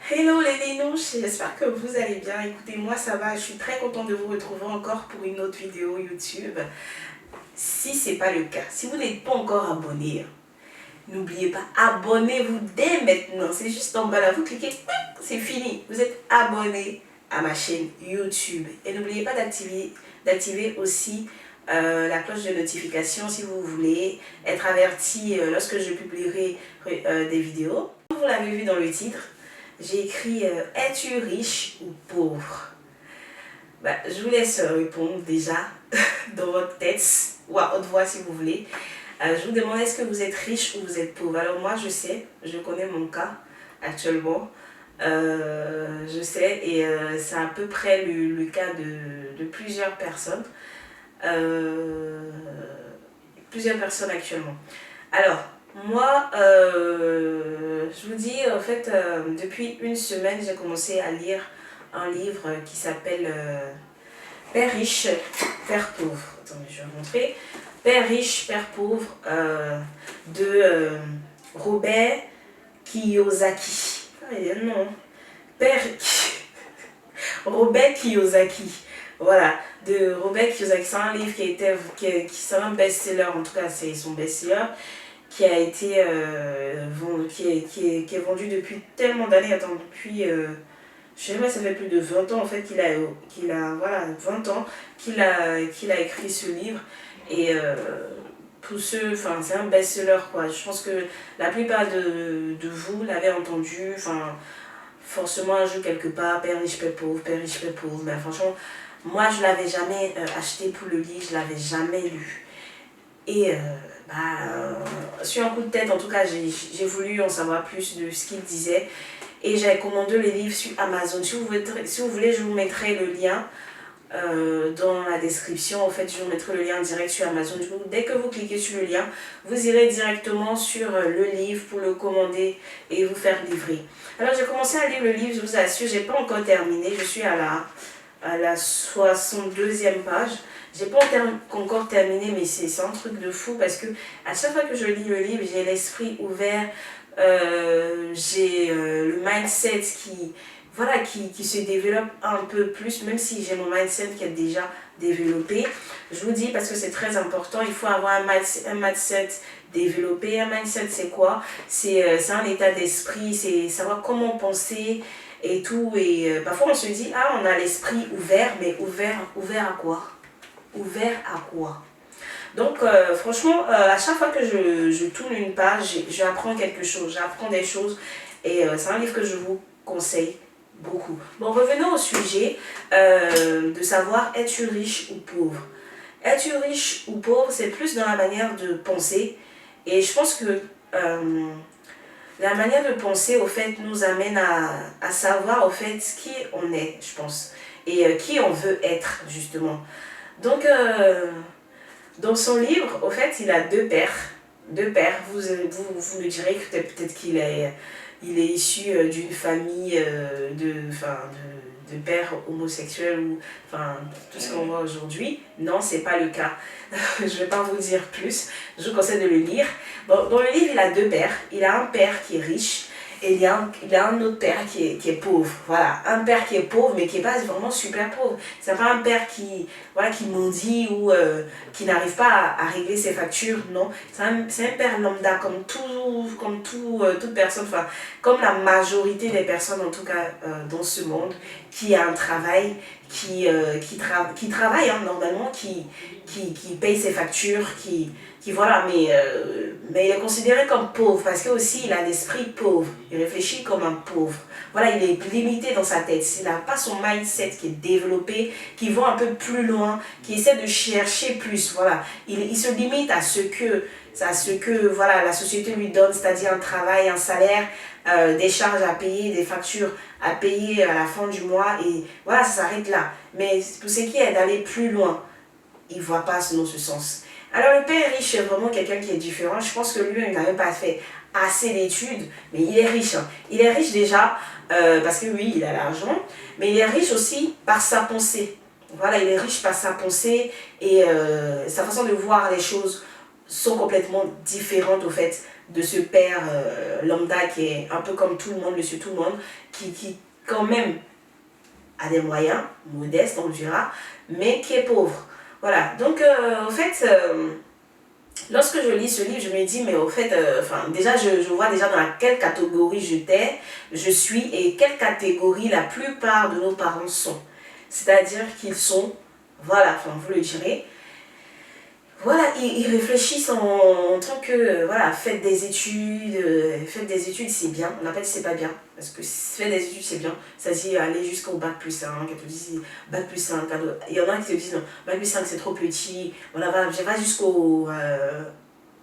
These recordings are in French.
Hello les Lénouches, j'espère que vous allez bien. Écoutez, moi ça va, je suis très contente de vous retrouver encore pour une autre vidéo YouTube. Si ce n'est pas le cas, si vous n'êtes pas encore abonné, n'oubliez pas, abonnez-vous dès maintenant. C'est juste en bas là, vous cliquez, c'est fini. Vous êtes abonné à ma chaîne YouTube. Et n'oubliez pas d'activer aussi la cloche de notification si vous voulez être averti lorsque je publierai des vidéos. Vous l'avez vu dans le titre, j'ai écrit es-tu riche ou pauvre? Je vous laisse répondre déjà dans votre tête ou à haute voix si vous voulez. Je vous demande, est-ce que vous êtes riche ou vous êtes pauvre? Alors moi je sais, je connais mon cas actuellement. Je sais et c'est à peu près le cas de plusieurs personnes. Plusieurs personnes actuellement. Alors, moi, je vous dis, en fait, depuis une semaine, j'ai commencé à lire un livre qui s'appelle Père riche, Père pauvre. Attendez, je vais vous montrer. Père riche, Père pauvre de Robert Kiyosaki. Ah, il y a un nom. Père Robert Kiyosaki. Voilà, de Robert Kiyosaki. C'est un livre qui est un best-seller, en tout cas c'est son best-seller, qui a été qui est vendu depuis tellement d'années. Attends, depuis je sais pas, ça fait plus de 20 ans en fait qu'il a voilà, 20 ans qu'il a écrit ce livre. Et tous ceux, enfin c'est un best-seller quoi. Je pense que la plupart de vous l'avez entendu, enfin forcément un jour quelque part, Père riche, Père pauvre, Père riche, Père pauvre. Mais franchement, moi je l'avais jamais acheté pour le lire, je l'avais jamais lu. Et sur un coup de tête, en tout cas, j'ai voulu en savoir plus de ce qu'il disait. Et j'avais commandé les livres sur Amazon. Si vous voulez, je vous mettrai le lien dans la description. En fait, je vous mettrai le lien direct sur Amazon. Du coup, dès que vous cliquez sur le lien, vous irez directement sur le livre pour le commander et vous faire livrer. Alors, j'ai commencé à lire le livre, je vous assure, j'ai pas encore terminé. Je suis à la 62e page. J'ai pas encore terminé, mais c'est un truc de fou parce que à chaque fois que je lis le livre, j'ai l'esprit ouvert, j'ai le mindset qui se développe un peu plus, même si j'ai mon mindset qui est déjà développé. Je vous dis parce que c'est très important, il faut avoir un mindset développé. Un mindset c'est quoi? C'est un état d'esprit, c'est savoir comment penser et tout. Et parfois on se dit, ah on a l'esprit ouvert, mais ouvert à quoi? Ouvert à quoi? Donc franchement, à chaque fois que je tourne une page, j'apprends quelque chose, j'apprends des choses. Et c'est un livre que je vous conseille beaucoup. Bon, revenons au sujet de savoir, es-tu riche ou pauvre? Es-tu riche ou pauvre, c'est plus dans la manière de penser. Et je pense que la manière de penser, au fait, nous amène à savoir, au fait, qui on est, je pense. Et qui on veut être, justement. Donc, dans son livre, au fait, il a deux pères. Deux pères. Vous me direz que peut-être qu'il est issu d'une famille de pères homosexuels ou enfin tout ce qu'on voit aujourd'hui. Non, c'est pas le cas. Je ne vais pas vous dire plus. Je vous conseille de le lire. Bon, dans le livre, il a deux pères. Il a un père qui est riche. Et il y a un autre père qui est pauvre. Voilà, un père qui est pauvre, mais qui n'est pas vraiment super pauvre. C'est pas un père qui mendie ou qui n'arrive pas à régler ses factures, non. C'est un père lambda, comme toute personne, enfin, comme la majorité des personnes, en tout cas, dans ce monde, qui a un travail, qui travaille normalement, qui paye ses factures, voilà, mais il est considéré comme pauvre parce que aussi il a l'esprit pauvre, il réfléchit comme un pauvre. Voilà, il est limité dans sa tête, il n'a pas son mindset qui est développé, qui va un peu plus loin, qui essaie de chercher plus, voilà. Il se limite à ce que voilà, la société lui donne, c'est-à-dire un travail, un salaire, des charges à payer, des factures à payer à la fin du mois et voilà, ça s'arrête là. Mais pour ce qui est d'aller plus loin, il ne voit pas dans ce sens. Alors le père riche est vraiment quelqu'un qui est différent. Je pense que lui-même n'a même pas fait assez d'études, mais il est riche. Il est riche déjà parce que oui, il a l'argent, mais il est riche aussi par sa pensée. Voilà, il est riche par sa pensée et sa façon de voir les choses sont complètement différentes au fait de ce père lambda qui est un peu comme tout le monde, monsieur tout le monde, qui quand même a des moyens, modestes on le dira, mais qui est pauvre. Voilà, donc au fait, lorsque je lis ce livre, je me dis, mais au fait, déjà je vois déjà dans quelle catégorie je suis et quelle catégorie la plupart de nos parents sont. C'est-à-dire qu'ils sont, voilà, enfin vous le direz, voilà, ils réfléchissent en tant que, voilà, faites des études c'est bien, on n'a pas dit c'est pas bien, parce que faites des études c'est bien, ça dit aller jusqu'au bac plus 5, quand on dit bac plus 5, il y en a qui te disent non, bac plus 5 c'est trop petit, voilà, je vais jusqu'au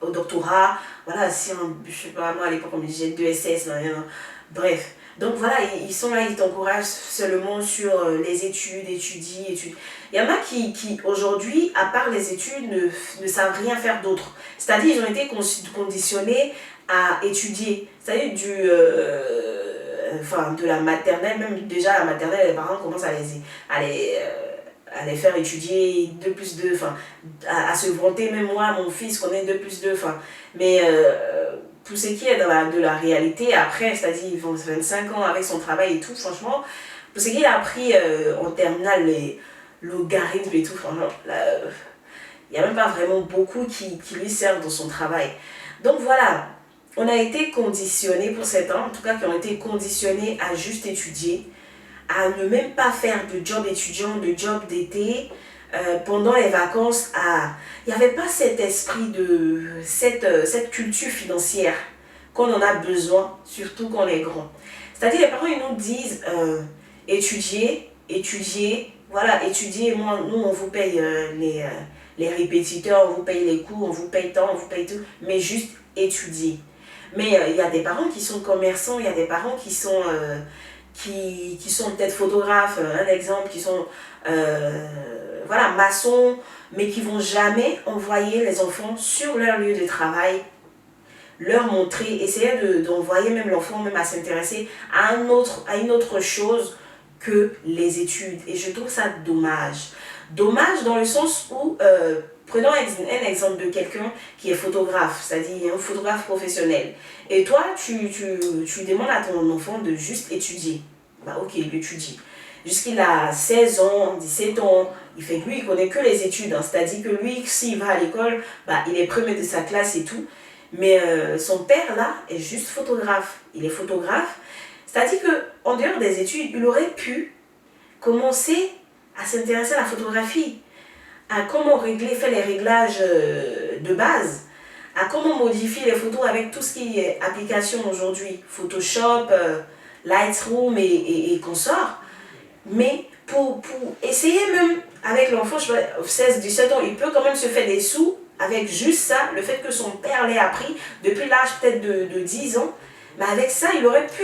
au doctorat, voilà, si je sais pas, moi à l'époque on me disait 2 SS, bref. Donc voilà, ils sont là, ils t'encouragent seulement sur les études, études. Il y en a qui aujourd'hui, à part les études, ne savent rien faire d'autre. C'est-à-dire ils ont été conditionnés à étudier. C'est-à-dire de la maternelle, même déjà la maternelle, les parents commencent à les faire étudier 2 plus 2, à se vanter, même moi, mon fils connaît 2 plus 2, mais tout ce qui est de la réalité, après, c'est-à-dire ils vont 25 ans avec son travail et tout, franchement, tout ce qu'il a appris en terminale, les logarithmes et tout, franchement, il n'y a même pas vraiment beaucoup qui lui servent dans son travail. Donc voilà, on a été conditionnés pour 7 ans, en tout cas qui ont été conditionnés à juste étudier, à ne même pas faire de job étudiant, de job d'été, pendant les vacances, il n'y avait pas cet esprit cette culture financière qu'on en a besoin, surtout quand on est grand. C'est-à-dire les parents ils nous disent étudier, voilà, étudier, nous on vous paye les répétiteurs, on vous paye les cours, on vous paye tant, on vous paye tout, mais juste étudier. Mais il y a des parents qui sont commerçants, il y a des parents qui sont peut-être photographes, un exemple, qui sont voilà, maçons, mais qui vont jamais envoyer les enfants sur leur lieu de travail, leur montrer, essayer d'envoyer même l'enfant même à s'intéresser à une autre chose que les études. Et je trouve ça dommage. Dommage dans le sens où, prenons un exemple de quelqu'un qui est photographe, c'est-à-dire un photographe professionnel. Et toi, tu demandes à ton enfant de juste étudier. Bah ok, il étudie. Jusqu'il a 16 ans, 17 ans, il fait que lui, il connaît que les études. Hein. C'est-à-dire que lui, s'il va à l'école, bah, il est premier de sa classe et tout. Mais son père, là, est juste photographe. Il est photographe. C'est-à-dire qu'en dehors des études, il aurait pu commencer à s'intéresser à la photographie, à comment faire les réglages de base, à comment modifier les photos avec tout ce qui est application aujourd'hui, Photoshop, Lightroom et consorts. Mais pour essayer même avec l'enfant, 16-17 ans, il peut quand même se faire des sous avec juste ça, le fait que son père l'ait appris depuis l'âge peut-être de 10 ans. Mais avec ça, il aurait pu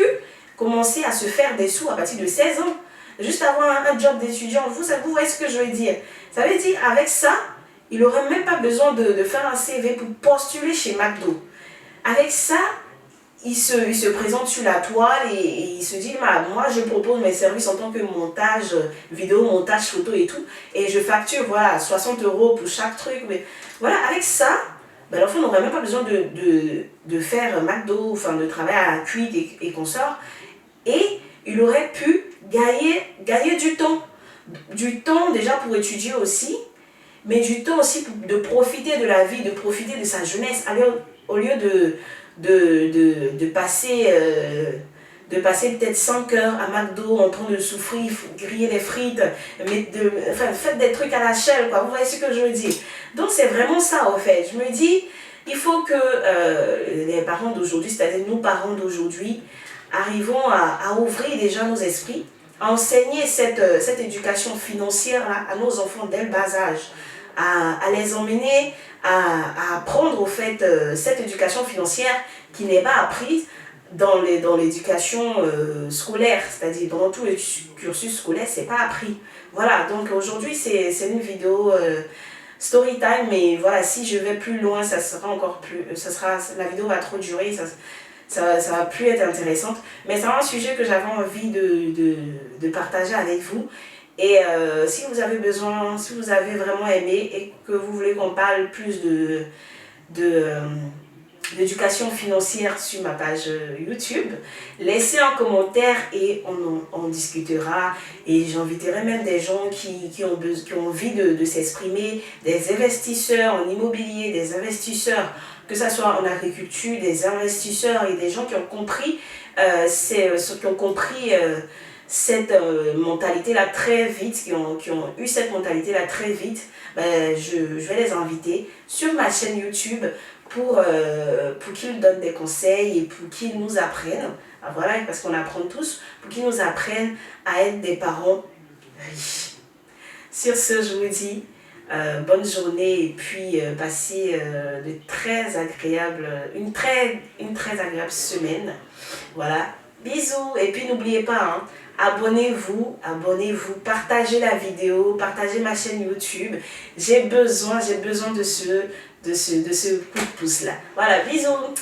commencer à se faire des sous à partir de 16 ans. Juste avoir un job d'étudiant, vous voyez ce que je veux dire. Ça veut dire, avec ça, il n'aurait même pas besoin de faire un CV pour postuler chez McDo. Avec ça, il se présente sur la toile et il se dit, moi je propose mes services en tant que montage vidéo, montage photo et tout, et je facture voilà, 60 € pour chaque truc. Mais voilà, avec ça, ben, l'enfant n'aurait même pas besoin de faire McDo, enfin de travailler à Quick et consorts, et il aurait pu gagner du temps. Du temps déjà pour étudier aussi, mais du temps aussi de profiter de la vie, de profiter de sa jeunesse, au lieu de passer peut-être 5 heures à McDo en train de souffrir, griller des frites, faites des trucs à la chaîne, quoi. Vous voyez ce que je veux dire. Donc c'est vraiment ça, en fait. Je me dis, il faut que les parents d'aujourd'hui, c'est-à-dire nos parents d'aujourd'hui, arrivons à ouvrir déjà nos esprits, à enseigner cette éducation financière-là à nos enfants dès le bas âge, à les emmener à apprendre au fait cette éducation financière qui n'est pas apprise dans l'éducation scolaire, c'est-à-dire dans tout le cursus scolaire, c'est pas appris. Voilà, donc aujourd'hui c'est une vidéo story time, mais voilà, si je vais plus loin, ça sera encore plus, la vidéo va trop durer, ça va plus être intéressante, mais c'est un sujet que j'avais envie de partager avec vous. Et si vous avez besoin, si vous avez vraiment aimé et que vous voulez qu'on parle plus d'éducation financière sur ma page YouTube. Laissez un commentaire et on discutera. Et j'inviterai même des gens qui ont envie de s'exprimer, des investisseurs en immobilier, des investisseurs, que ce soit en agriculture, des investisseurs et des gens qui ont compris, cette mentalité-là très vite, qui ont eu cette mentalité-là très vite. Je vais les inviter sur ma chaîne YouTube pour qu'ils donnent des conseils et pour qu'ils nous apprennent, voilà, parce qu'on apprend tous, pour qu'ils nous apprennent à être des parents riches. Sur ce, je vous dis bonne journée et puis passez une très agréable semaine. Voilà, bisous. Et puis n'oubliez pas, abonnez-vous, partagez la vidéo, partagez ma chaîne YouTube. J'ai besoin de ce coup de pouce là. Voilà, bisous.